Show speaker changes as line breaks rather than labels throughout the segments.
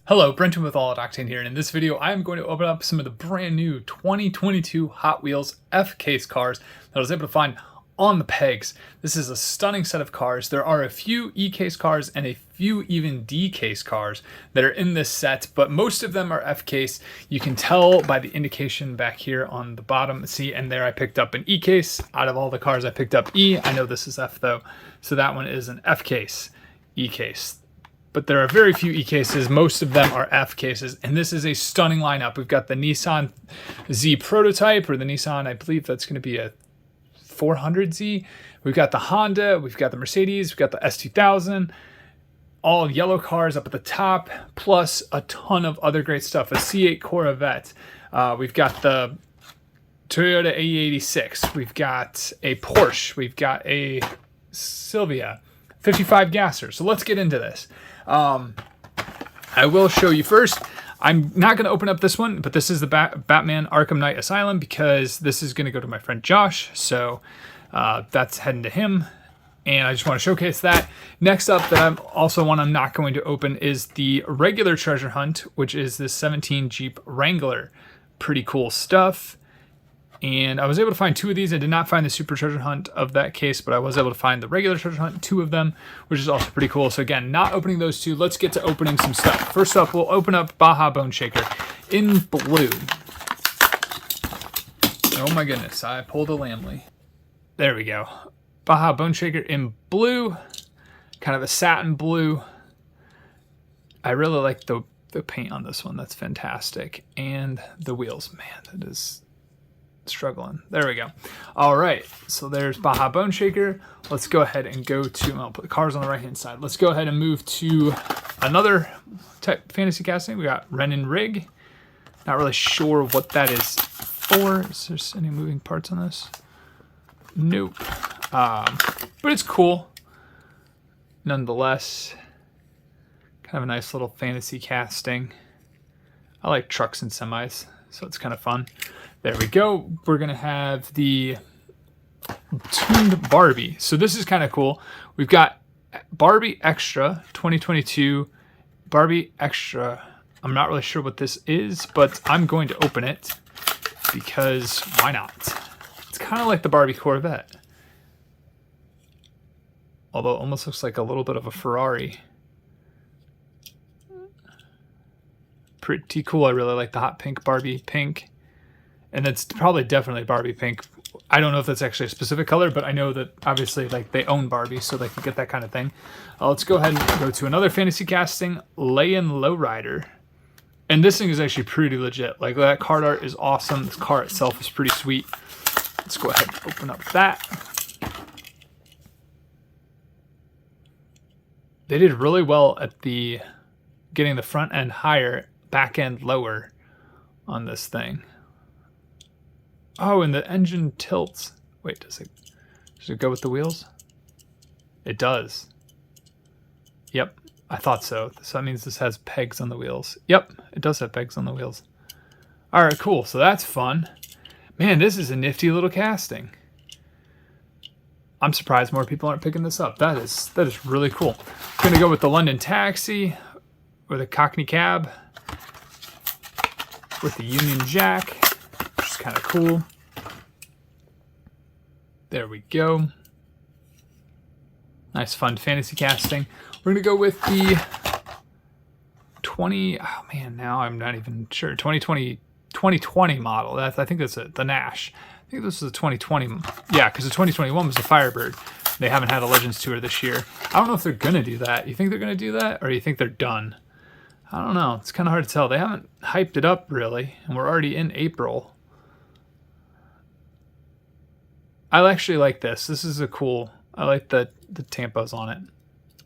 Hello, Brenton with All Octane here, and in this video I am going to open up some of the brand new 2022 Hot Wheels F-Case cars that I was able to find on the pegs. This is a stunning set of cars. There are a few E-Case cars and a few even D-Case cars that are in this set, but most of them are F-Case. You can tell by the indication back here on the bottom. See, and there I picked up an E-Case. Out of all the cars I picked up E. I know this is F though, so that one is an F-Case, E-Case. But there are very few E-Cases. Most of them are F-Cases, and this is a stunning lineup. We've got the Nissan Z prototype, or the Nissan, I believe that's going to be a 400Z. We've got the Honda, we've got the Mercedes, we've got the S2000, all yellow cars up at the top, plus a ton of other great stuff. A C8 Corvette. We've got the Toyota AE86. We've got a Porsche. We've got a Sylvia 55 Gasser. So let's get into this. I will show you first. I'm not going to open up this one, but this is the Batman Arkham Knight Asylum because this is going to go to my friend Josh. So that's heading to him. And I just want to showcase that. Next up that I'm not going to open is the regular treasure hunt, which is this 17 Jeep Wrangler. Pretty cool stuff. And I was able to find two of these. I did not find the super treasure hunt of that case, but I was able to find the regular treasure hunt, two of them, which is also pretty cool. So again, not opening those two. Let's get to opening some stuff. First up, we'll open up Baja Bone Shaker in blue. Oh my goodness, I pulled a Lamley. There we go. Baja Bone Shaker in blue, kind of a satin blue. I really like the paint on this one. That's fantastic. And the wheels, man, that is struggling. There we go. All right, so there's Baja Bone Shaker. Let's go ahead and go to, I'll put the cars on the right hand side. Let's go ahead and move to another type fantasy casting. We got Ren and Rig. Not really sure what that is for. Is there any moving parts on this? Nope. But it's cool nonetheless. Kind of a nice little fantasy casting. I like trucks and semis, so it's kind of fun. There we go. We're going to have the tuned Barbie. So this is kind of cool. We've got Barbie Extra 2022. Barbie Extra. I'm not really sure what this is, but I'm going to open it because why not? It's kind of like the Barbie Corvette. Although it almost looks like a little bit of a Ferrari. Pretty cool. I really like the hot pink Barbie pink. And it's probably definitely Barbie pink. I don't know if that's actually a specific color, but I know that obviously like they own Barbie, so they can get that kind of thing. Let's go ahead and go to another fantasy casting, Lay-In Lowrider. And this thing is actually pretty legit. Like that card art is awesome. This car itself is pretty sweet. Let's go ahead and open up that. They did really well at the getting the front end higher, back end lower on this thing. Oh, and the engine tilts. Wait, does it go with the wheels? It does. Yep, I thought so. So that means this has pegs on the wheels. Yep, it does have pegs on the wheels. All right, cool. So that's fun. Man, this is a nifty little casting. I'm surprised more people aren't picking this up. That is really cool. I'm gonna go with the London Taxi, or the Cockney Cab, with the Union Jack. Kind of cool. There we go. Nice fun fantasy casting. We're gonna go with the 2020 model. I think that's the Nash. I think this is the 2020. Yeah, because the 2021 was the Firebird. They haven't had a Legends Tour this year. I don't know if they're gonna do that. You think they're gonna do that, or you think they're done? I don't know. It's kind of hard to tell. They haven't hyped it up really, and we're already in April. I actually like this. This is a cool. I like the tampos on it.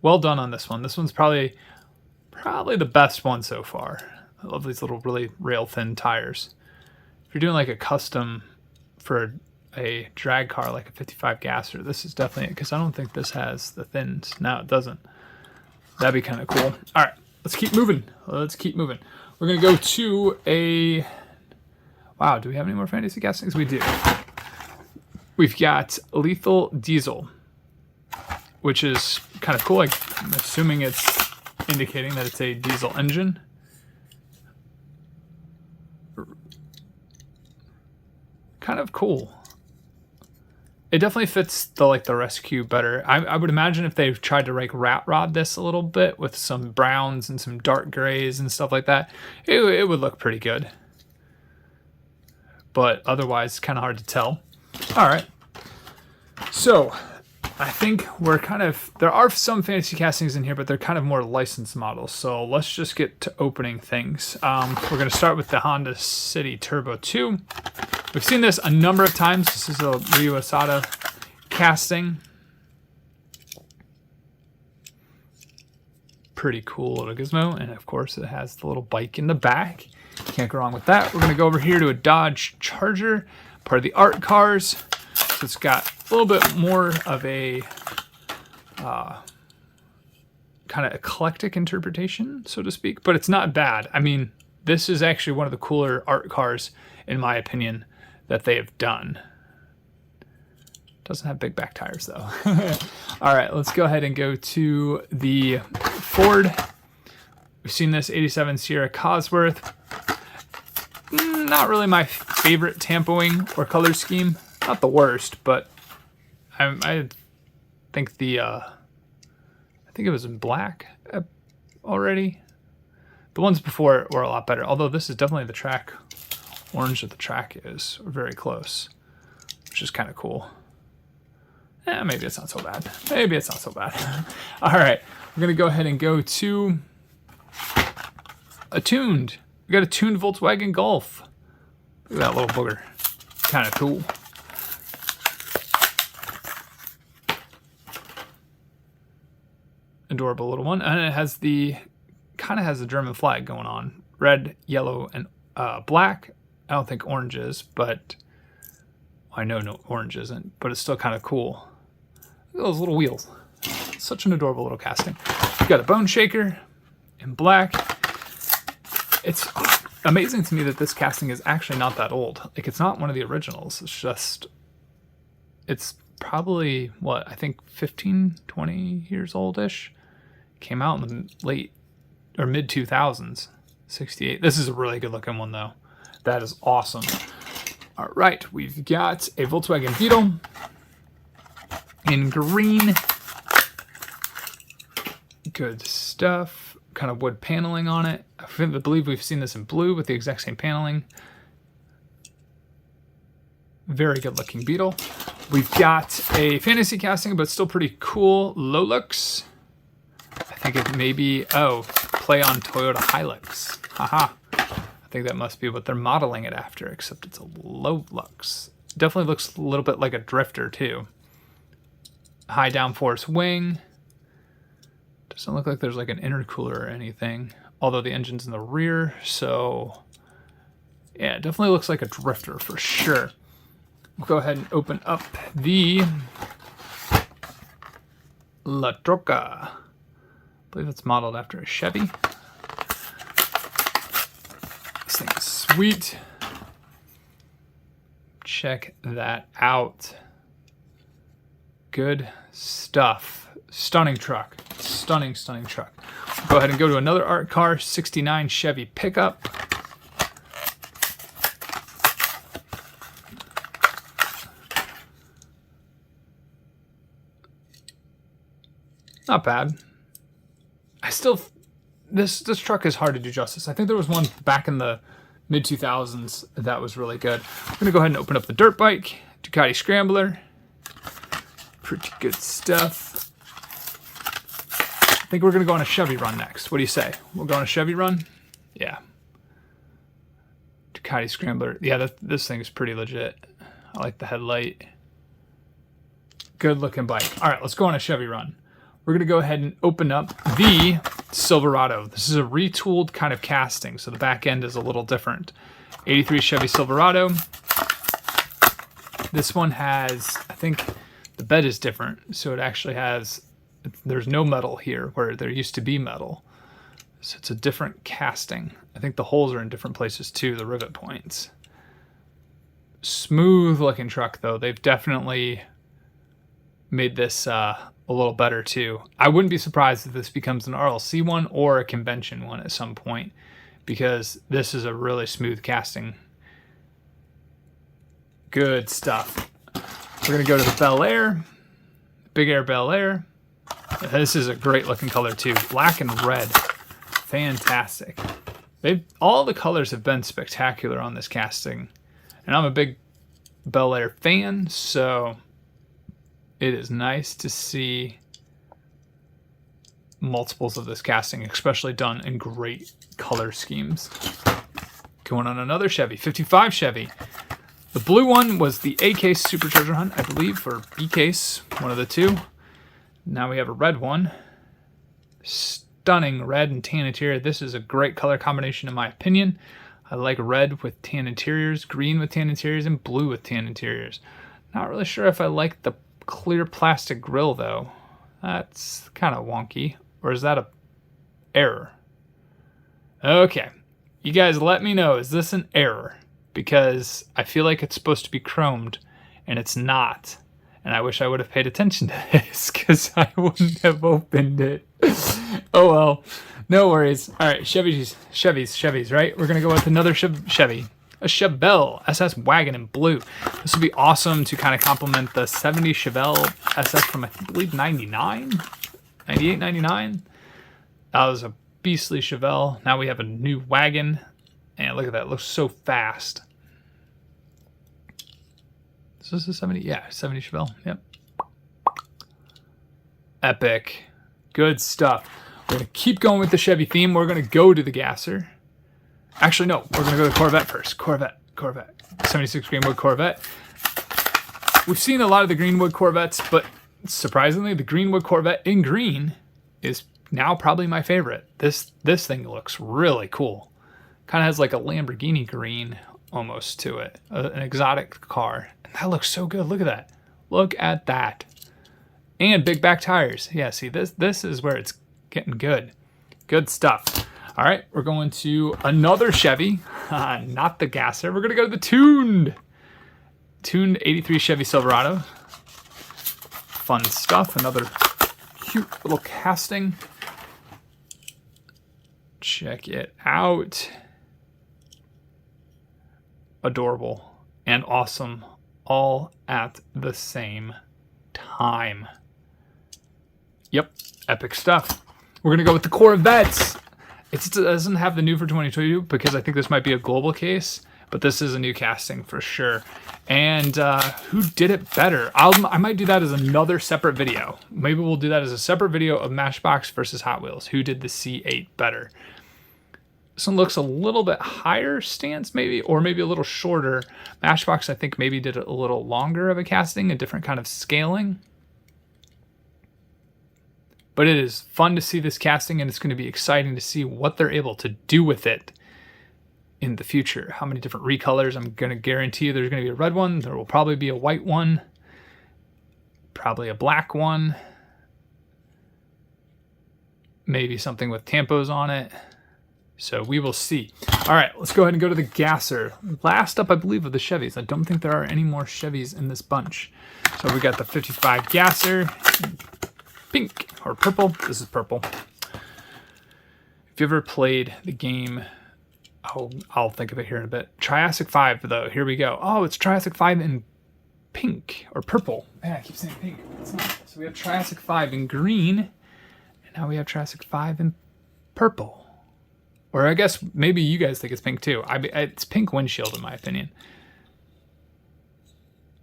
Well done on this one. This one's probably the best one so far. I love these little really rail thin tires. If you're doing like a custom for a drag car like a 55 Gasser, this is definitely it, because I don't think this has the thins. No, it doesn't. That'd be kind of cool. All right, let's keep moving. We're gonna go to a. Wow, do we have any more fantasy castings? We do. We've got Lethal Diesel which is kind of cool. I'm assuming it's indicating that it's a diesel engine. Kind of cool. It definitely fits the Rescue better. I would imagine if they've tried to rat rod this a little bit with some browns and some dark grays and stuff like that, it would look pretty good. But otherwise, kind of hard to tell. All right. So I think we're there are some fantasy castings in here, but they're kind of more licensed models. So let's just get to opening things. We're going to start with the Honda City Turbo 2. We've seen this a number of times. This is a Ryu Asada casting. Pretty cool little gizmo. And of course it has the little bike in the back. Can't go wrong with that. We're going to go over here to a Dodge Charger, part of the art cars. So it's got a little bit more of a kind of eclectic interpretation, so to speak. But it's not bad. I mean, this is actually one of the cooler art cars, in my opinion, that they have done. Doesn't have big back tires though. All right, let's go ahead and go to the Ford. We've seen this 87 Sierra Cosworth. Not really my favorite tampoing or color scheme. Not the worst, but I think I think it was in black already. The ones before were a lot better, although this is definitely the track. Orange that the track is very close, which is kind of cool. Maybe it's not so bad. Maybe it's not so bad. All right, we're gonna go ahead and go to a tuned. We got a tuned Volkswagen Golf. Look at that little booger. Kind of cool. Adorable little one, and it has kind of has the German flag going on. Red, yellow, and black. I don't think orange is, but I know no orange isn't, but it's still kind of cool. Look at those little wheels. Such an adorable little casting. We've got a bone shaker in black. It's amazing to me that this casting is actually not that old. Like, it's not one of the originals. It's just, it's probably, what, I think 15, 20 years old-ish. Came out in the late or mid-2000s, 68. This is a really good-looking one, though. That is awesome. All right, we've got a Volkswagen Beetle in green. Good stuff. Kind of wood paneling on it. I believe we've seen this in blue with the exact same paneling. Very good looking Beetle. We've got a fantasy casting, but still pretty cool Lolux. I think it may be, play on Toyota Hilux. Haha. I think that must be what they're modeling it after, except it's a Lolux. Definitely looks a little bit like a drifter too. High downforce wing. Doesn't look like there's like an intercooler or anything, although the engine's in the rear, so yeah, it definitely looks like a drifter for sure. We'll go ahead and open up the La Troca. I believe it's modeled after a Chevy. This thing is sweet. Check that out. Good stuff. Stunning truck. Stunning, stunning truck. Go ahead and go to another art car, 69 Chevy pickup. Not bad. This truck is hard to do justice. I think there was one back in the mid-2000s that was really good. I'm gonna go ahead and open up the dirt bike, Ducati Scrambler. Pretty good stuff. I think we're gonna go on a Chevy run next. What do you say? We'll go on a Chevy run? Yeah. Ducati Scrambler. Yeah, this thing is pretty legit. I like the headlight. Good looking bike. All right, let's go on a Chevy run. We're gonna go ahead and open up the Silverado. This is a retooled kind of casting, so the back end is a little different. 83 Chevy Silverado. This one has, I think the bed is different, so it actually has, there's no metal here where there used to be metal. So it's a different casting. I think the holes are in different places too, the rivet points. Smooth looking truck though. They've definitely made this a little better too. I wouldn't be surprised if this becomes an RLC one or a convention one at some point, because this is a really smooth casting. Good stuff. We're gonna go to the Bel Air, Big Air Bel Air. This is a great looking color too, black and red, fantastic. All the colors have been spectacular on this casting, and I'm a big Bel Air fan, so it is nice to see multiples of this casting, especially done in great color schemes. Going on another Chevy, 55 Chevy. The blue one was the A case supercharger hunt, I believe, or B case, one of the two. Now we have a red one. Stunning red and tan interior. This is a great color combination in my opinion. I like red with tan interiors, green with tan interiors, and blue with tan interiors. Not really sure if I like the clear plastic grille though. That's kind of wonky. Or is that a error? Okay, you guys let me know, is this an error? Because I feel like it's supposed to be chromed and it's not. And I wish I would have paid attention to this because I wouldn't have opened it. Oh well, no worries. All right, Chevys, right? We're gonna go with another Chevy, a Chevelle SS wagon in blue. This would be awesome to kind of complement the 70 Chevelle SS from I believe 99, 98, 99. That was a beastly Chevelle. Now we have a new wagon, and look at that, it looks so fast. Is this a 70? Yeah, 70 Chevelle. Yep. Epic. Good stuff. We're going to keep going with the Chevy theme. We're going to go to the Gasser. Actually, no. We're going to go to the Corvette first. Corvette. 76 Greenwood Corvette. We've seen a lot of the Greenwood Corvettes, but surprisingly, the Greenwood Corvette in green is now probably my favorite. This thing looks really cool. Kind of has like a Lamborghini green almost to it. An exotic car. And that looks so good. Look at that. Look at that. And big back tires. Yeah, see, this is where it's getting good. Good stuff. All right, we're going to another Chevy. Not the Gasser. We're going to go to the tuned 83 Chevy Silverado. Fun stuff. Another cute little casting. Check it out. Adorable and awesome all at the same time. Yep, epic stuff. We're gonna go with the Corvettes. It doesn't have the new for 2022 because I think this might be a global case, but this is a new casting for sure. And who did it better? I might do that as another separate video. Maybe we'll do that as a separate video of Matchbox versus Hot Wheels. Who did the C8 better? This one looks a little bit higher stance maybe, or maybe a little shorter. Matchbox I think maybe did a little longer of a casting, a different kind of scaling. But it is fun to see this casting, and it's going to be exciting to see what they're able to do with it in the future. How many different recolors? I'm going to guarantee you there's going to be a red one. There will probably be a white one. Probably a black one. Maybe something with tampos on it. So we will see. All right, let's go ahead and go to the Gasser. Last up, I believe, of the Chevys. I don't think there are any more Chevys in this bunch. So we got the 55 Gasser. Pink or purple. This is purple. If you ever played the game, I'll think of it here in a bit. Triassic 5, though. Here we go. Oh, it's Triassic 5 in pink or purple. Man, I keep saying pink. It's not. So we have Triassic 5 in green, and now we have Triassic 5 in purple. Or I guess maybe you guys think it's pink too. It's pink windshield in my opinion.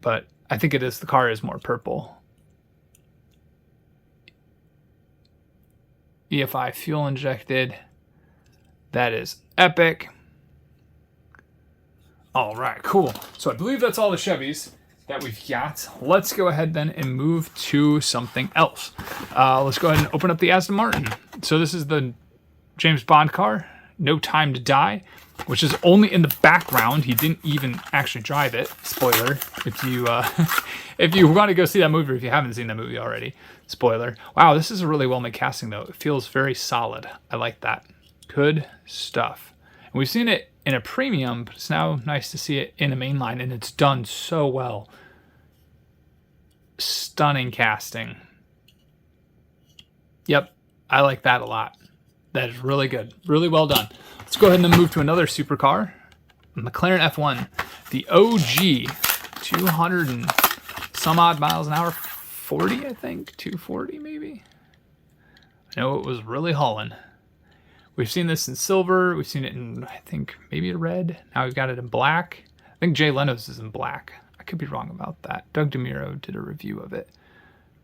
But I think it is. The car is more purple. EFI fuel injected. That is epic. All right, cool. So I believe that's all the Chevys that we've got. Let's go ahead then and move to something else. Let's go ahead and open up the Aston Martin. So this is the James Bond car, No Time to Die, which is only in the background. He didn't even actually drive it. Spoiler, if you if you want to go see that movie, or if you haven't seen that movie already. Spoiler. Wow, this is a really well-made casting, though. It feels very solid. I like that. Good stuff. And we've seen it in a premium, but it's now nice to see it in a mainline, and it's done so well. Stunning casting. Yep, I like that a lot. That is really good. Really well done. Let's go ahead and then move to another supercar. McLaren F1. The OG. 200 and some odd miles an hour. 40, I think. 240 maybe. I know it was really hauling. We've seen this in silver. We've seen it in, I think, maybe a red. Now we've got it in black. I think Jay Leno's is in black. I could be wrong about that. Doug DeMuro did a review of it.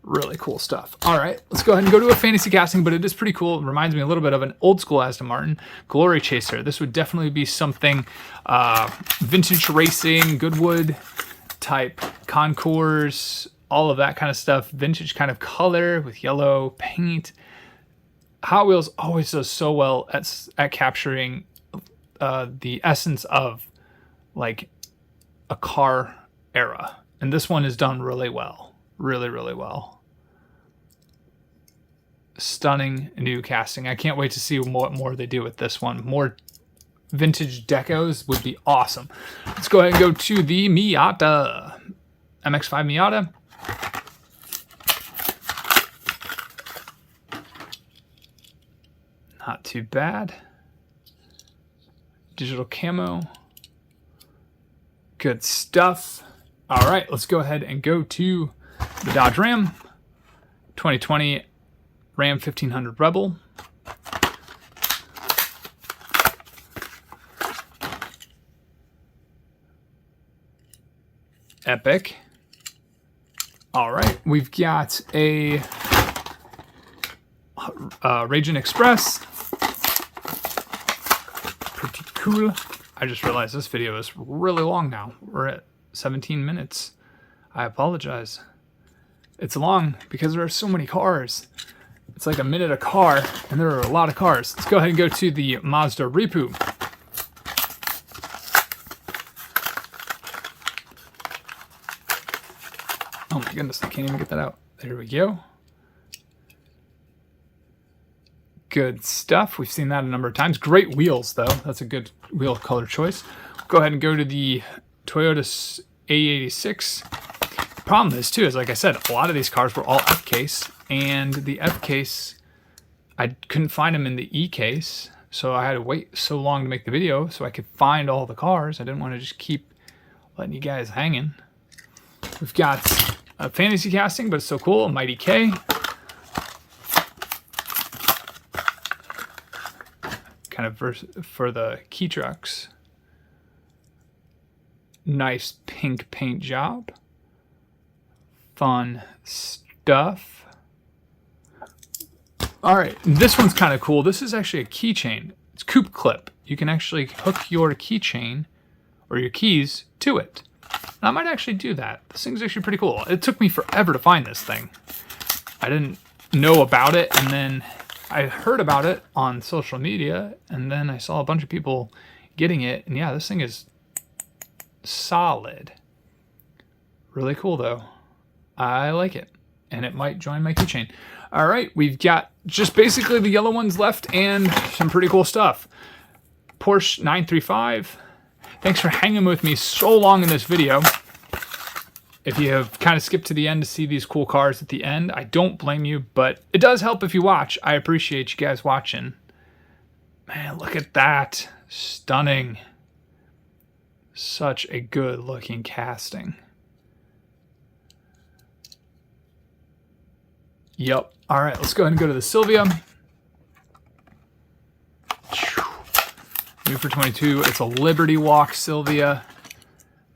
Really cool stuff. All right, let's go ahead and go to a fantasy casting, but it is pretty cool. It reminds me a little bit of an old school Aston Martin Glory Chaser. This would definitely be something vintage racing, Goodwood type concours, all of that kind of stuff. Vintage kind of color with yellow paint. Hot Wheels always does so well at capturing the essence of like a car era. And this one is done really well. Really, really well. Stunning new casting. I can't wait to see what more they do with this one. More vintage decos would be awesome. Let's go ahead and go to the Miata. MX-5 Miata. Not too bad. Digital camo. Good stuff. All right, let's go ahead and go to the Dodge Ram. 2020 Ram 1500 Rebel. Epic. All right, we've got a Raging Express. Pretty cool. I just realized this video is really long now. We're at 17 minutes. I apologize. It's long because there are so many cars. It's like a minute a car, and there are a lot of cars. Let's go ahead and go to the Mazda Repu. Oh my goodness, I can't even get that out. There we go. Good stuff. We've seen that a number of times. Great wheels, though. That's a good wheel color choice. Go ahead and go to the Toyota A86. Problem is, too, is like I said, a lot of these cars were all F case, and the F case, I couldn't find them in the E case, so I had to wait so long to make the video so I could find all the cars. I didn't want to just keep letting you guys hanging. We've got a fantasy casting, but it's so cool. A Mighty K. Kind of for the key trucks. Nice pink paint job. Fun stuff. All right, this one's kind of cool. This is actually a keychain. It's coupe clip. You can actually hook your keychain or your keys to it. And I might actually do that. This thing's actually pretty cool. It took me forever to find this thing. I didn't know about it, and then I heard about it on social media, and then I saw a bunch of people getting it, and yeah, this thing is solid. Really cool, though. I like it, and it might join my keychain. All right, we've got just basically the yellow ones left and some pretty cool stuff. Porsche 935. Thanks for hanging with me so long in this video. If you have kind of skipped to the end to see these cool cars at the end, I don't blame you, but it does help if you watch. I appreciate you guys watching. Man, look at that. Stunning. Such a good looking casting. Yep. All right, let's go ahead and go to the Silvia. New for 22. It's a Liberty Walk Silvia.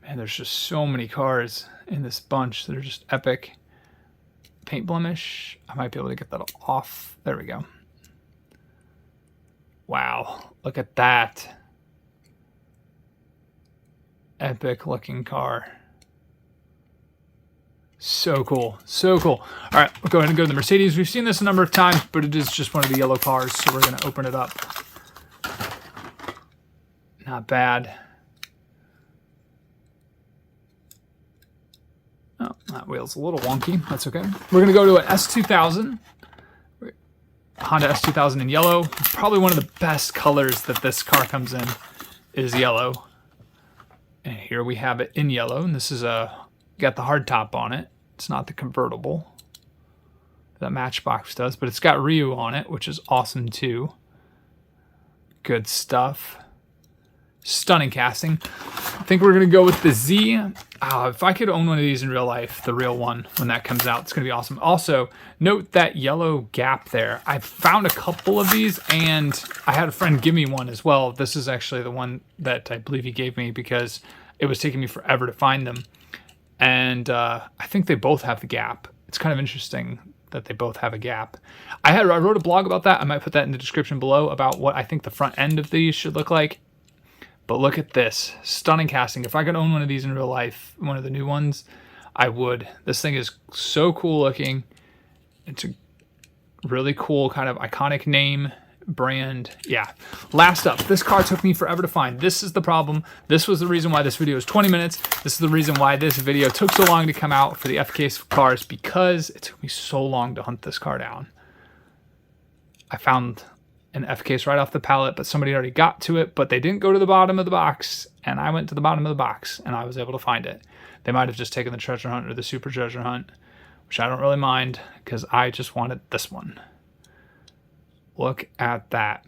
Man, there's just so many cars in this bunch that are just epic. Paint blemish. I might be able to get that off. There we go. Wow. Look at that. Epic looking car. So cool. So cool. All right, we'll go ahead and go to the Mercedes. We've seen this a number of times, but it is just one of the yellow cars, so we're going to open it up. Not bad. Oh, that wheel's a little wonky. That's okay. We're going to go to an S2000. Honda S2000 in yellow. Probably one of the best colors that this car comes in is yellow. And here we have it in yellow. And this is got the hard top on it. It's not the convertible. that Matchbox does, but it's got Ryu on it, which is awesome too. Good stuff. Stunning casting. I think we're going to go with the Z. If I could own one of these in real life, the real one, when that comes out, it's going to be awesome. Also, note that yellow gap there. I found a couple of these, and I had a friend give me one as well. This is actually the one that I believe he gave me because it was taking me forever to find them. And I think they both have the gap. It's kind of interesting that they both have a gap. I wrote a blog about that. I might put that in the description below about what I think the front end of these should look like. But look at this. Stunning casting. If I could own one of these in real life, one of the new ones, I would. This thing is so cool looking. It's a really cool kind of iconic name, brand. Yeah. Last up, this car took me forever to find. This is the problem. This was the reason why this video is 20 minutes. This is the reason why this video took so long to come out for the FK cars, because it took me so long to hunt this car down. I found an F case right off the pallet, but somebody already got to it, but they didn't go to the bottom of the box, and I went to the bottom of the box, and I was able to find it. They might have just taken the treasure hunt or the super treasure hunt, which I don't really mind, because I just wanted this one. Look at that.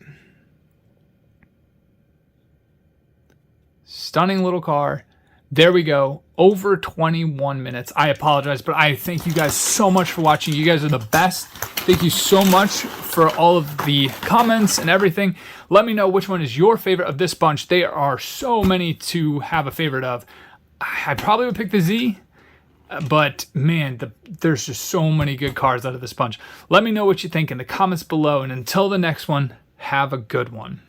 Stunning little car. There we go. Over 21 minutes. I apologize, but I thank you guys so much for watching. You guys are the best. Thank you so much for all of the comments and everything. Let me know which one is your favorite of this bunch. There are so many to have a favorite of. I probably would pick the Z, but man, there's just so many good cars out of this bunch. Let me know what you think in the comments below, and until the next one, have a good one.